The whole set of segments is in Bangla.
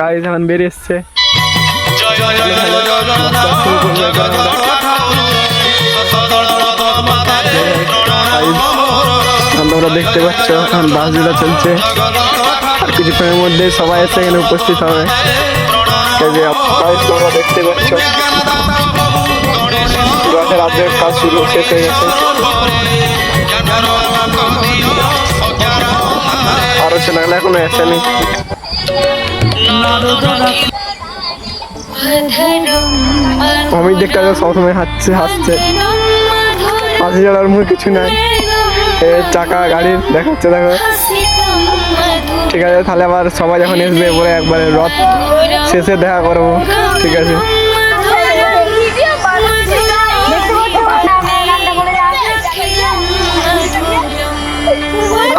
গাড়ি যখন বেরিয়ে এসছে তোমরা দেখতে পাচ্ছ এখন বাসগুলো চলছে, আর কিছুক্ষণের মধ্যে সবাই এসে এখানে উপস্থিত হবে। তোমরা দেখতে পাচ্ছ রাতের কাজ শুরু শেষ হয়ে গেছে, আরো ছেলেগুলো এখনো আসেনি। অমিত দেখতে সবসময় হাসছে, হাসি ছাড়ার মুখে কিছু নাই। চাকা গাড়ির দেখাচ্ছে, দেখো। ঠিক আছে, তাহলে আবার সবাই যখন আসবে বলে একবারে রথ শেষে দেখা করবো। ঠিক আছে,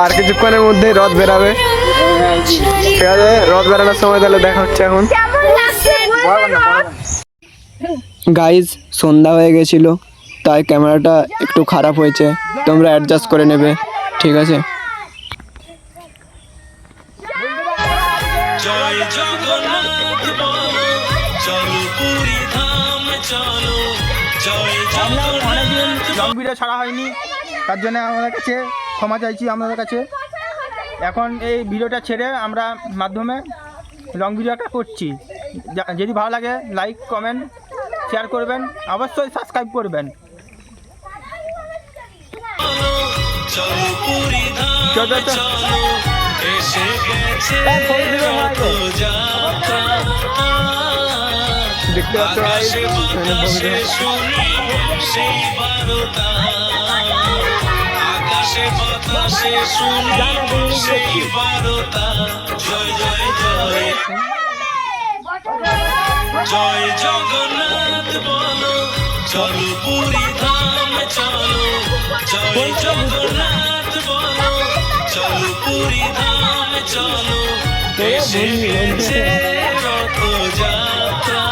আর কিছুক্ষণের মধ্যেই রথ বেরাবে। ঠিক আছে, রথ বেরানোর সময় তাহলে দেখা হচ্ছে। এখন গাইজ সন্ধ্যা হয়ে গেছিল, তাই ক্যামেরাটা একটু খারাপ হয়েছে, তোমরা অ্যাডজাস্ট করে নেবে। ঠিক আছে, লং ভিডিও ছাড়া হয়নি, তার জন্য আমাদের কাছে ক্ষমা চাইছি আপনাদের কাছে। এখন এই ভিডিওটা ছেড়ে আমরা মাধ্যমে লং ভিডিওটা করছি। যদি ভালো লাগে লাইক কমেন্ট শেয়ার করবেন, অবশ্যই সাবস্ক্রাইব করবেন। দেখতে পাচ্ছ জয় জগন্নাথ বলো, চলো পুরী ধাম চলো। জয় জগন্নাথ বলো, চলো পুরী ধাম চলো। এসে গেছে রথযাত্রা,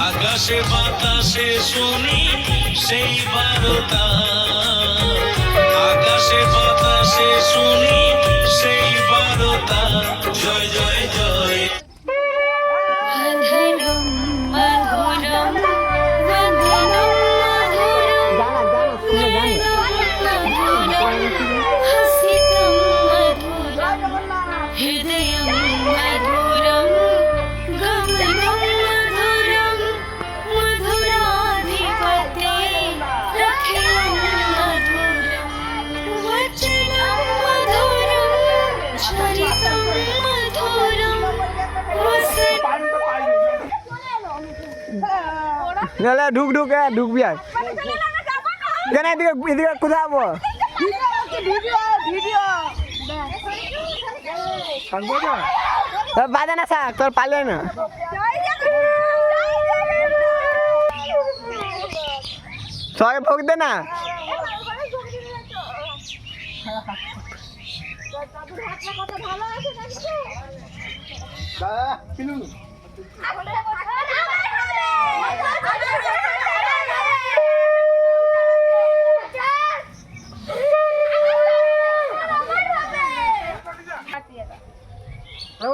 আকাশে বাতাসে শুনি সেই বারতা। আকাশে বাতাসে শুনি সেই বারতা। জয় জয় জয়। ঢুক ঢুক ঢুকবি আর কেন এদিকে এদিকে কোথায় যাবো? বাজে না শাক তোর পালে না, সবাই ভোগ দে না।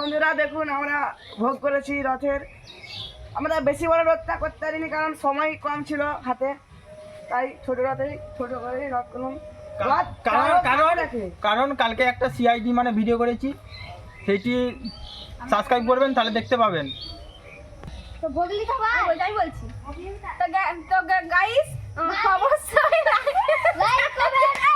বন্ধুরা দেখুন, আমরা ভোগ করেছি রথের। আমরা বেশি বড় রথটা করতে পারিনি, কারণ সময় কম ছিল হাতে, তাই ছোট রথেই ছোট করে রথ করলাম। কারণ কালকে একটা সিআইডি মানে ভিডিও করেছি, সেটি সাবস্ক্রাইব করবেন, তাহলে দেখতে পাবেন। তো ভোগলি খাবা ওইটাই বলছি। তো গাইস অবশ্যই লাইক করবেন।